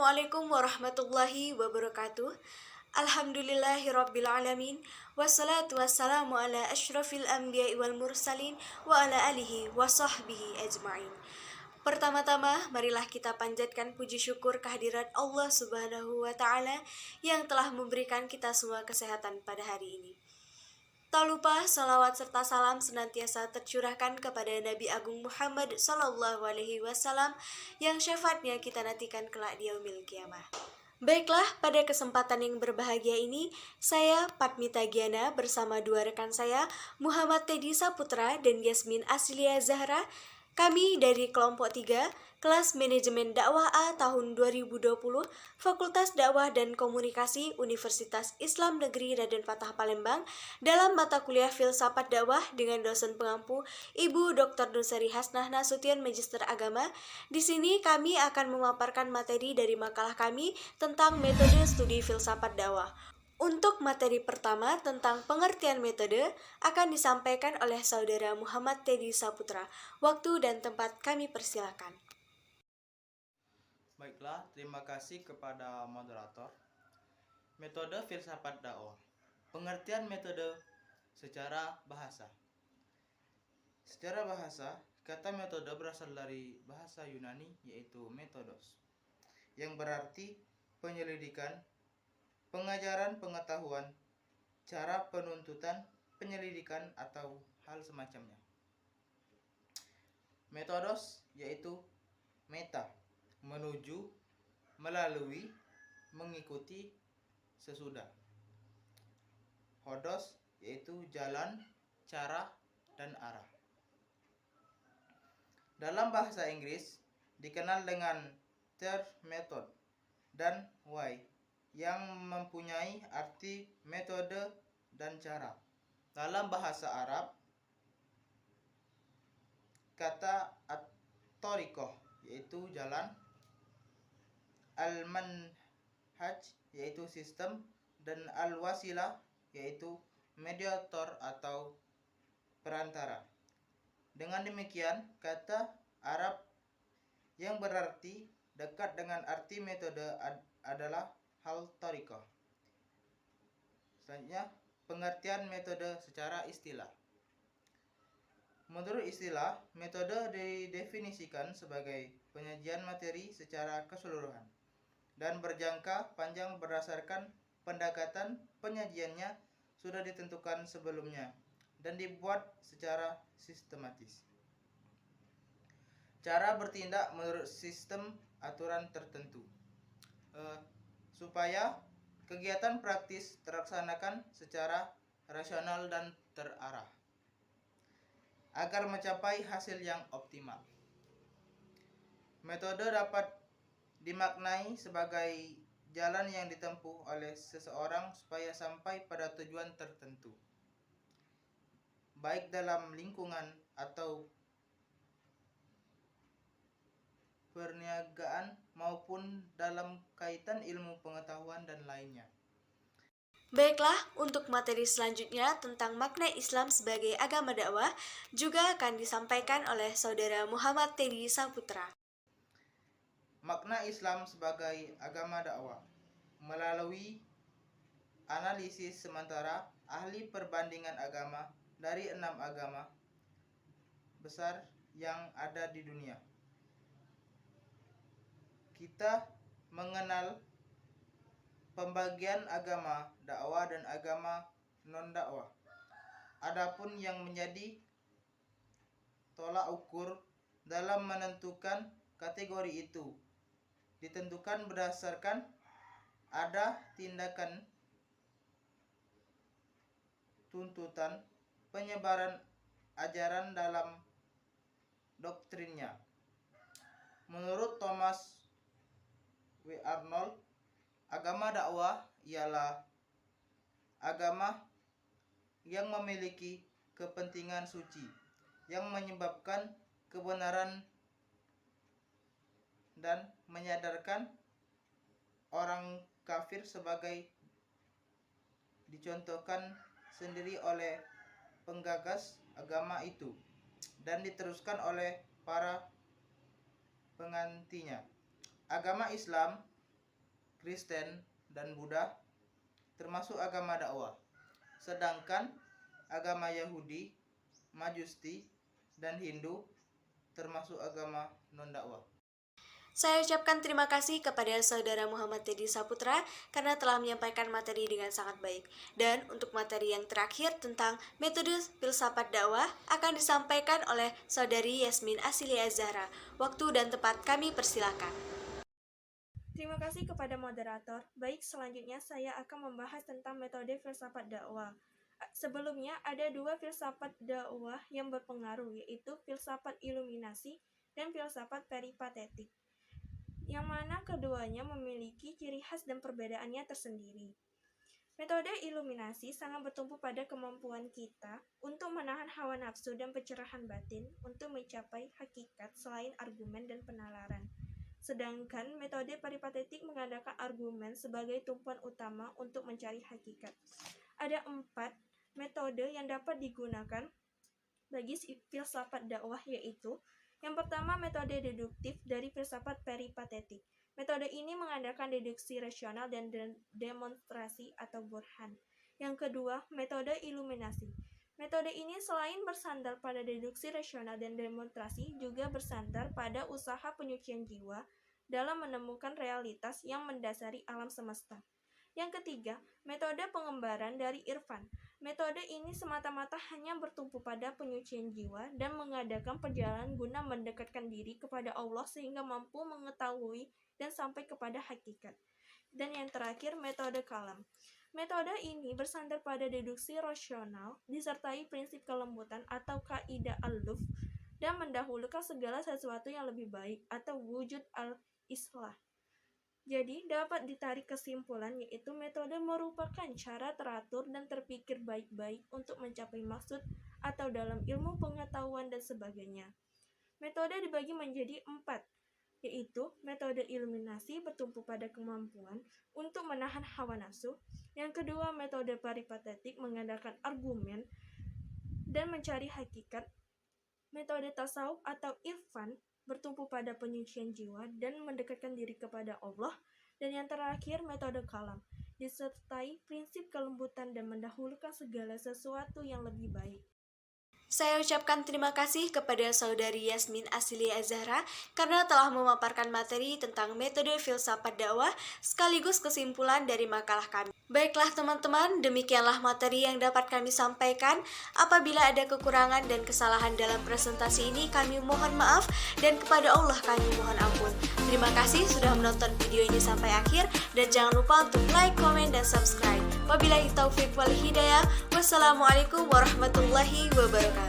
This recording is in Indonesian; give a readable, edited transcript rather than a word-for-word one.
Assalamualaikum warahmatullahi wabarakatuh. Alhamdulillahirrabbilalamin. Wassalatu wassalamu ala ashrafil anbiya'i wal mursalin wa ala alihi wa sahbihi ajma'in. Pertama-tama, marilah kita panjatkan puji syukur kehadirat Allah Subhanahu wa Ta'ala yang telah memberikan kita semua kesehatan pada hari ini. Tak lupa salawat serta salam senantiasa tercurahkan kepada Nabi Agung Muhammad Sallallahu Alaihi Wasallam yang syafaatnya kita nantikan kelak di yaumil kiamah. Baiklah, pada kesempatan yang berbahagia ini, saya Patmita Giana bersama dua rekan saya, Muhammad Teddy Saputra dan Yasmin Aslia Zahra. Kami dari kelompok 3, kelas manajemen dakwah A tahun 2020, Fakultas Dakwah dan Komunikasi Universitas Islam Negeri Raden Fatah Palembang, dalam mata kuliah Filsafat Dakwah dengan dosen pengampu Ibu Dr. Nusari Hasnah Nasution Magister Agama. Di sini kami akan memaparkan materi dari makalah kami tentang metode studi filsafat dakwah. Untuk materi pertama tentang pengertian metode akan disampaikan oleh saudara Muhammad Teddy Saputra. Waktu dan tempat kami persilakan. Baiklah, terima kasih kepada moderator. Metode filsafat dakwah. Pengertian metode secara bahasa. Secara bahasa, kata metode berasal dari bahasa Yunani yaitu metodos, yang berarti penyelidikan, pengajaran pengetahuan, cara penuntutan, penyelidikan, atau hal semacamnya. Metodos yaitu meta, menuju, melalui, mengikuti, sesudah. Hodos yaitu jalan, cara, dan arah. Dalam bahasa Inggris dikenal dengan term method dan why, yang mempunyai arti metode dan cara. Dalam bahasa Arab, kata at-thariqah yaitu jalan, al-manhaj yaitu sistem, dan al-wasilah yaitu mediator atau perantara. Dengan demikian, kata Arab yang berarti dekat dengan arti metode adalah hal thariqah. Selanjutnya, pengertian metode secara istilah. Menurut istilah, metode didefinisikan sebagai penyajian materi secara keseluruhan dan berjangka panjang berdasarkan pendekatan penyajiannya sudah ditentukan sebelumnya dan dibuat secara sistematis. Cara bertindak menurut sistem aturan tertentu. Supaya kegiatan praktis terlaksanakan secara rasional dan terarah agar mencapai hasil yang optimal. Metode dapat dimaknai sebagai jalan yang ditempuh oleh seseorang supaya sampai pada tujuan tertentu, baik dalam lingkungan atau perniagaan maupun dalam kaitan ilmu pengetahuan dan lainnya. Baiklah, untuk materi selanjutnya tentang makna Islam sebagai agama dakwah juga akan disampaikan oleh saudara Muhammad Teddy Saputra. Makna Islam sebagai agama dakwah melalui analisis sementara ahli perbandingan agama dari 6 agama besar yang ada di dunia. Kita mengenal pembagian agama dakwah dan agama non-dakwah. Adapun yang menjadi tolak ukur dalam menentukan kategori itu ditentukan berdasarkan ada tindakan, tuntutan, penyebaran ajaran dalam doktrinnya. Menurut Thomas W. Arnold, agama dakwah ialah agama yang memiliki kepentingan suci yang menyebabkan kebenaran dan menyadarkan orang kafir sebagai dicontohkan sendiri oleh penggagas agama itu dan diteruskan oleh para penggantinya. Agama Islam Kristen, dan Buddha termasuk agama dakwah. Sedangkan agama Yahudi, Majusi, dan Hindu termasuk agama non-dakwah. Saya ucapkan terima kasih kepada Saudara Muhammad Teddy Saputra karena telah menyampaikan materi dengan sangat baik. Dan untuk materi yang terakhir tentang metode filsafat dakwah akan disampaikan oleh Saudari Yasmin Asilia Zahra. Waktu dan tempat kami persilakan. Terima kasih kepada moderator. Baik, selanjutnya saya akan membahas tentang metode filsafat dakwah. Sebelumnya ada dua filsafat dakwah yang berpengaruh, yaitu filsafat iluminasi dan filsafat peripatetik, yang mana keduanya memiliki ciri khas dan perbedaannya tersendiri. Metode iluminasi sangat bertumpu pada kemampuan kita untuk menahan hawa nafsu dan pencerahan batin untuk mencapai hakikat selain argumen dan penalaran. Sedangkan metode peripatetik mengandalkan argumen sebagai tumpuan utama untuk mencari hakikat. Ada 4 metode yang dapat digunakan bagi filsafat dakwah, yaitu yang pertama, metode deduktif dari filsafat peripatetik. Metode ini mengandalkan deduksi rasional dan demonstrasi atau burhan. Yang kedua, metode iluminasi. Metode ini selain bersandar pada deduksi rasional dan demonstrasi, juga bersandar pada usaha penyucian jiwa dalam menemukan realitas yang mendasari alam semesta. Yang ketiga, metode pengembaraan dari irfan. Metode ini semata-mata hanya bertumpu pada penyucian jiwa dan mengadakan perjalanan guna mendekatkan diri kepada Allah sehingga mampu mengetahui dan sampai kepada hakikat. Dan yang terakhir, metode kalam. Metode ini bersandar pada deduksi rasional disertai prinsip kelembutan atau kaidah al-luf dan mendahulukan segala sesuatu yang lebih baik atau wujud al-islah. Jadi, dapat ditarik kesimpulan yaitu metode merupakan cara teratur dan terpikir baik-baik untuk mencapai maksud atau dalam ilmu pengetahuan dan sebagainya. Metode dibagi menjadi 4, yaitu metode iluminasi bertumpu pada kemampuan untuk menahan hawa nafsu. Yang kedua, metode peripatetik mengandalkan argumen dan mencari hakikat. Metode tasawuf atau irfan bertumpu pada penyucian jiwa dan mendekatkan diri kepada Allah. Dan yang terakhir, metode kalam, disertai prinsip kelembutan dan mendahulukan segala sesuatu yang lebih baik. Saya ucapkan terima kasih kepada Saudari Yasmin Asilia Zahra karena telah memaparkan materi tentang metode filsafat dakwah sekaligus kesimpulan dari makalah kami. Baiklah teman-teman, demikianlah materi yang dapat kami sampaikan. Apabila ada kekurangan dan kesalahan dalam presentasi ini, kami mohon maaf dan kepada Allah kami mohon ampun. Terima kasih sudah menonton video ini sampai akhir dan jangan lupa untuk like, comment, dan subscribe. Wabillahi taufiq wal hidayah. Wassalamualaikum warahmatullahi wabarakatuh.